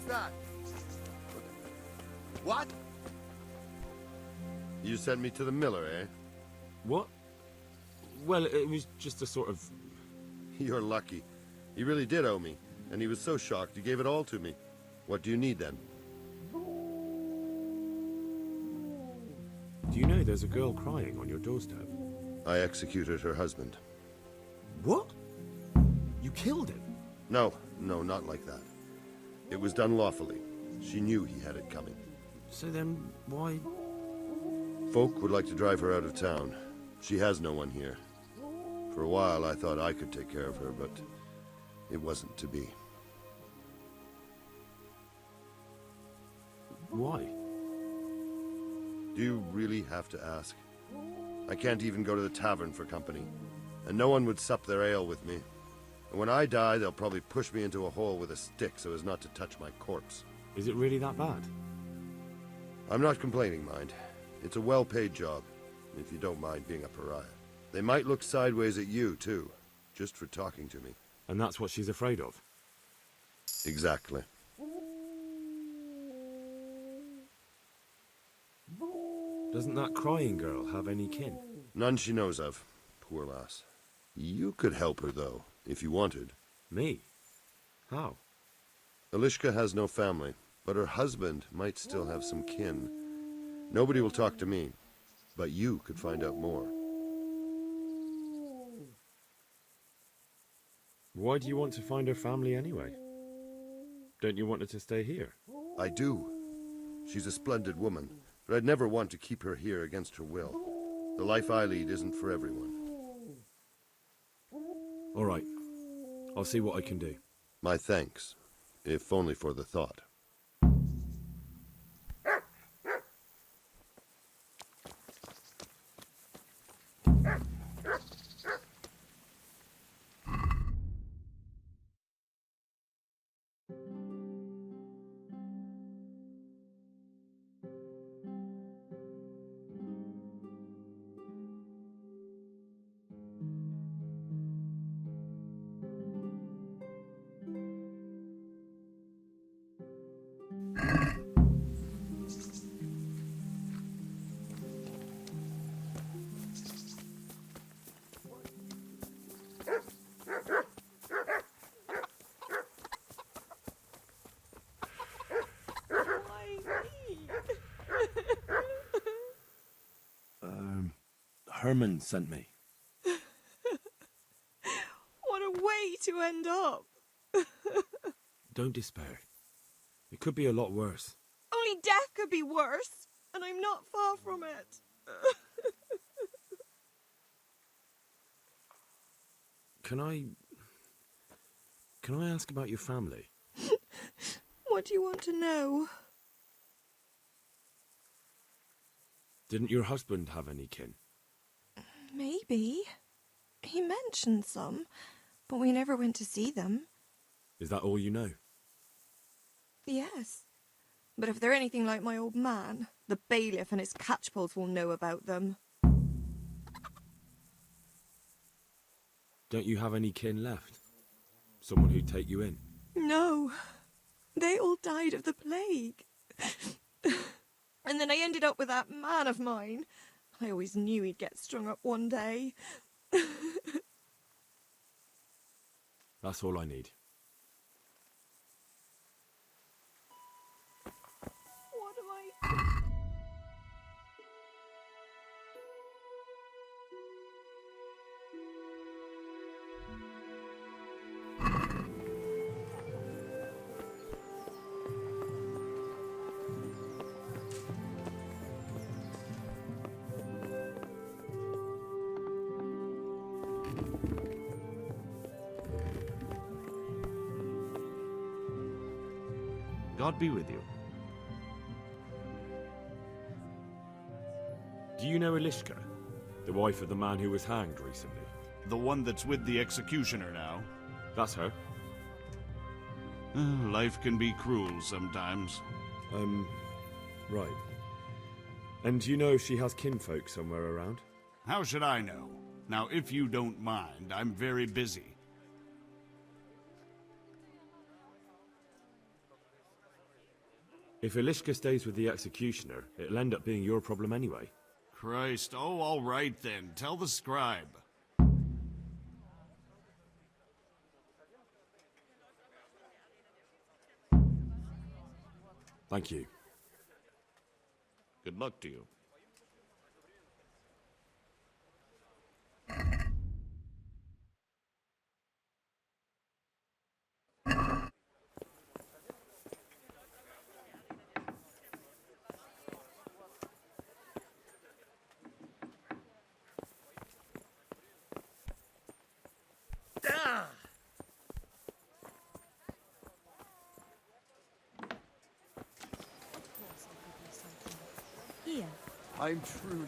What's that? What? You sent me to the miller, eh? What? Well, it was just a sort of... You're lucky. He really did owe me, and he was so shocked he gave it all to me. What do you need, then? Do you know there's a girl crying on your doorstep? I executed her husband. What? You killed him? No, not like that. It was done lawfully. She knew he had it coming. So then, why... Folk would like to drive her out of town. She has no one here. For a while, I thought I could take care of her, but it wasn't to be. Why? Do you really have to ask? I can't even go to the tavern for company, and no one would sup their ale with me. And when I die, they'll probably push me into a hole with a stick so as not to touch my corpse. Is it really that bad? I'm not complaining, mind. It's a well-paid job, if you don't mind being a pariah. They might look sideways at you, too, just for talking to me. And that's what she's afraid of? Exactly. Doesn't that crying girl have any kin? None she knows of. Poor lass. You could help her, though, if you wanted. Me? How? Elishka has no family, but her husband might still have some kin. Nobody will talk to me, but you could find out more. Why do you want to find her family anyway? Don't you want her to stay here? I do. She's a splendid woman, but I'd never want to keep her here against her will. The life I lead isn't for everyone. All right. I'll see what I can do. My thanks, if only for the thought. Herman sent me. What a way to end up. Don't despair. It could be a lot worse. Only death could be worse, and I'm not far from it. Can I ask about your family? What do you want to know? Didn't your husband have any kin? Maybe. He mentioned some, but we never went to see them. Is that all you know? Yes. But if they're anything like my old man, the bailiff and his catchpolls will know about them. Don't you have any kin left? Someone who'd take you in? No. They all died of the plague. And then I ended up with that man of mine. I always knew he'd get strung up one day. That's all I need. What am I... God be with you. Do you know Elishka? The wife of the man who was hanged recently? The one that's with the executioner now. That's her. Life can be cruel sometimes. Right. And do you know if she has kinfolk somewhere around? How should I know? Now, if you don't mind, I'm very busy. If Elishka stays with the executioner, it'll end up being your problem anyway. Christ, oh, all right then. Tell the scribe. Thank you. Good luck to you. Here. I'm truly...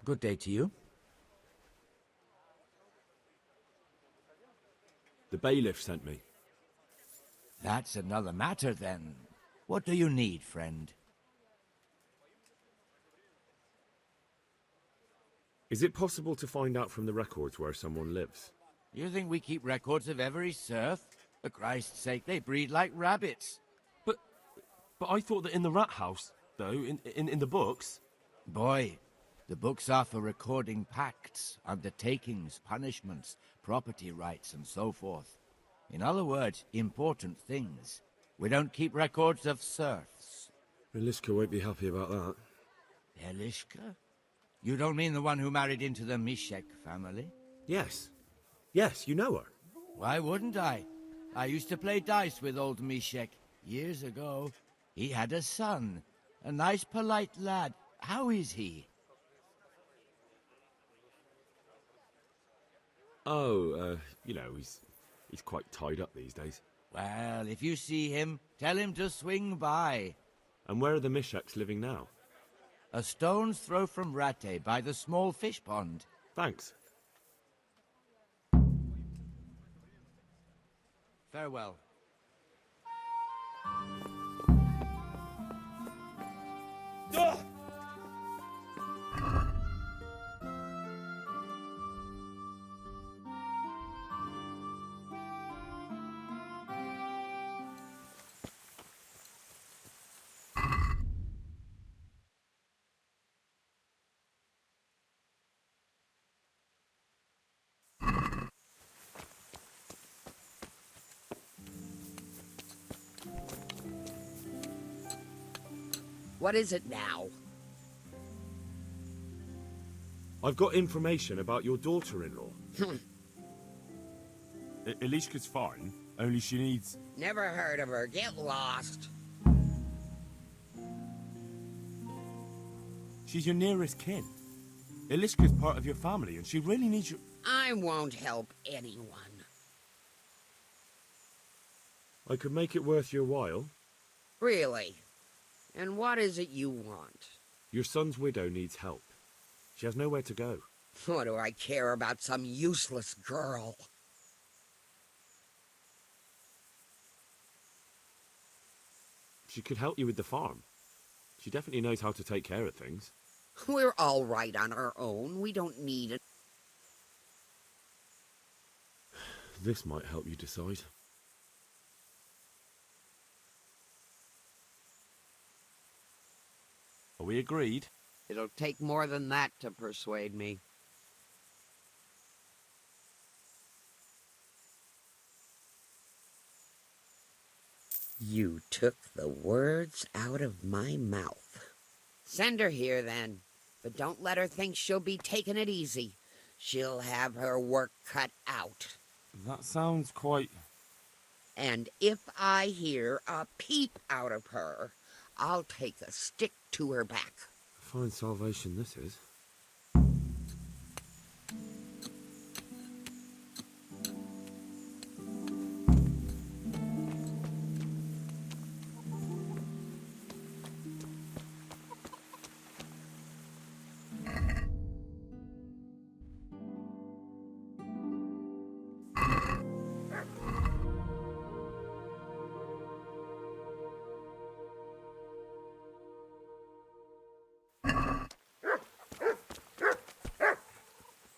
Good day to you. The bailiff sent me. That's another matter, then. What do you need, friend? Is it possible to find out from the records where someone lives? You think we keep records of every serf? For Christ's sake, they breed like rabbits. But I thought that in the rat house, though, in the books... Boy, the books are for recording pacts, undertakings, punishments, property rights, and so forth. In other words, important things. We don't keep records of serfs. Elishka won't be happy about that. Elishka? You don't mean the one who married into the Mishek family? Yes. Yes, you know her. Why wouldn't I? I used to play dice with old Mishek years ago. He had a son, a nice, polite lad. How is he? Oh, you know, he's quite tied up these days. Well, if you see him, tell him to swing by. And where are the Misheks living now? A stone's throw from Rate by the small fish pond. Thanks. Farewell. What is it now? I've got information about your daughter-in-law. Elishka's fine, only she needs... Never heard of her. Get lost. She's your nearest kin. Elishka's part of your family, and she really needs you... I won't help anyone. I could make it worth your while. Really? And what is it you want? Your son's widow needs help. She has nowhere to go. What do I care about some useless girl? She could help you with the farm. She definitely knows how to take care of things. We're all right on our own. We don't need it. This might help you decide. Are we agreed? It'll take more than that to persuade me. You took the words out of my mouth. Send her here, then. But don't let her think she'll be taking it easy. She'll have her work cut out. That sounds quite... And if I hear a peep out of her, I'll take a stick to her back. Fine salvation this is.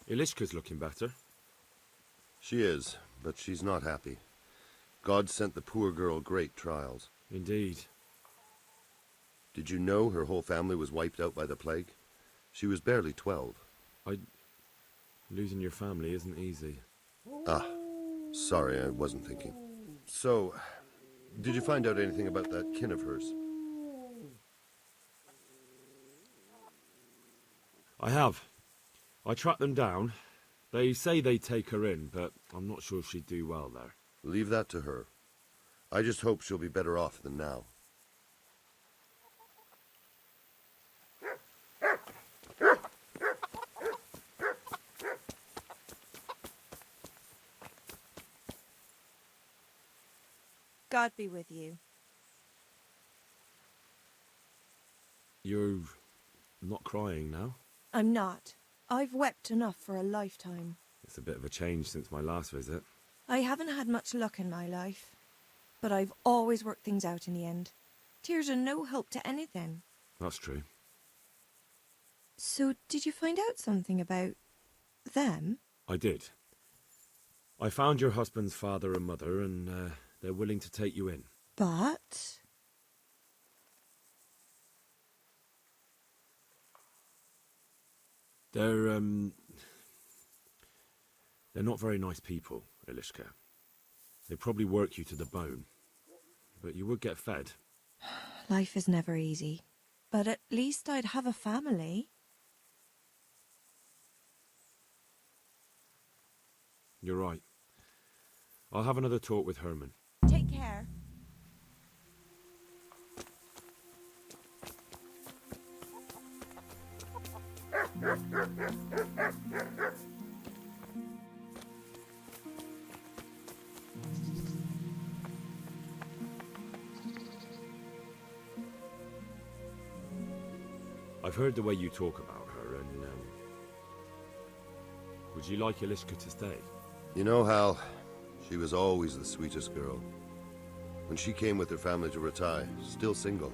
Ilishka's looking better. She is, but she's not happy. God sent the poor girl great trials. Indeed. Did you know her whole family was wiped out by the plague? She was barely 12. Losing your family isn't easy. Ah, sorry, I wasn't thinking. So, did you find out anything about that kin of hers? I have. I tracked them down. They say they'd take her in, but I'm not sure she'd do well there. Leave that to her. I just hope she'll be better off than now. God be with you. You're not crying now? I'm not. I've wept enough for a lifetime. It's a bit of a change since my last visit. I haven't had much luck in my life, but I've always worked things out in the end. Tears are no help to anything. That's true. So, did you find out something about them? I did. I found your husband's father and mother, and they're willing to take you in. But... They're not very nice people, Ilishka. They probably work you to the bone, but you would get fed. Life is never easy. But at least I'd have a family. You're right. I'll have another talk with Herman. Take care. I've heard the way you talk about her, and would you like Ilishka to stay? You know, Hal, she was always the sweetest girl. When she came with her family to Ratai, still single,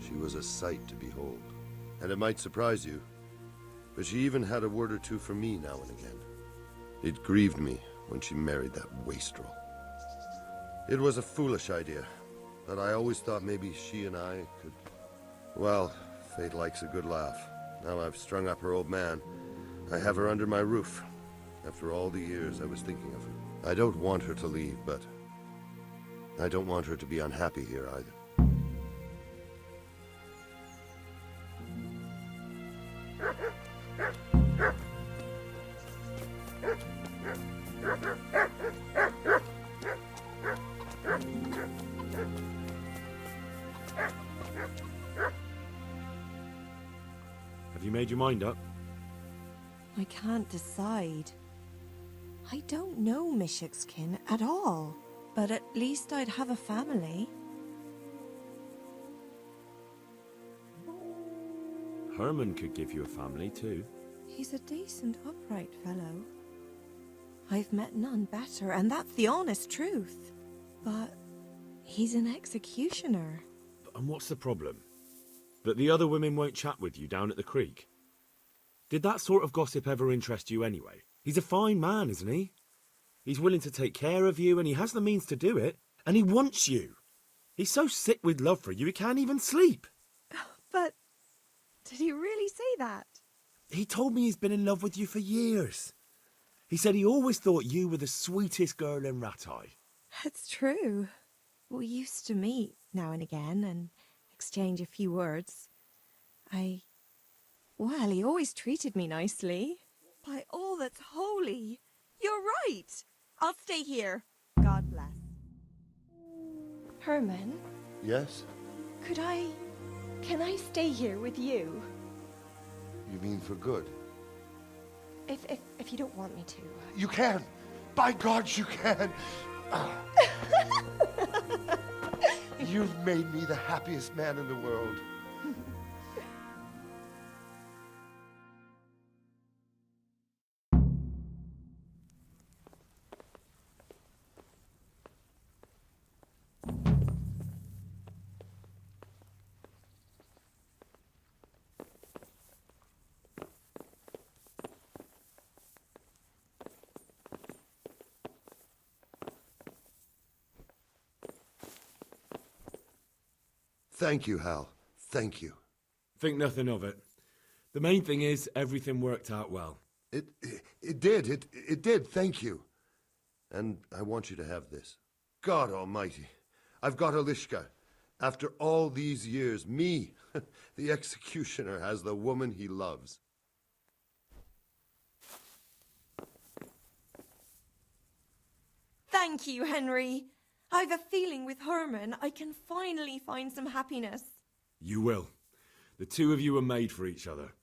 she was a sight to behold. And it might surprise you, but she even had a word or two for me now and again. It grieved me when she married that wastrel. It was a foolish idea, but I always thought maybe she and I could... Well, fate likes a good laugh. Now I've strung up her old man. I have her under my roof. After all the years I was thinking of her. I don't want her to leave, but I don't want her to be unhappy here either. Have you made your mind up? I can't decide. I don't know Mishik's kin at all, but at least I'd have a family. Herman could give you a family, too. He's a decent, upright fellow. I've met none better, and that's the honest truth. But he's an executioner. And what's the problem? That the other women won't chat with you down at the creek? Did that sort of gossip ever interest you anyway? He's a fine man, isn't he? He's willing to take care of you, and he has the means to do it, and he wants you. He's so sick with love for you, he can't even sleep. But did he really say that? He told me he's been in love with you for years. He said he always thought you were the sweetest girl in Ratai. It's true. We used to meet now and again and exchange a few words. Well, he always treated me nicely. By all that's holy, you're right. I'll stay here. God bless. Herman, Yes? can I stay here with you? You mean for good? If you don't want me to. You can! By God, you can! You've made me the happiest man in the world. Thank you, Hal. Thank you. Think nothing of it. The main thing is everything worked out well. It did, thank you. And I want you to have this. God almighty, I've got Alishka. After all these years, me, the executioner, has the woman he loves. Thank you, Henry. I've a feeling with Herman I can finally find some happiness. You will. The two of you are made for each other.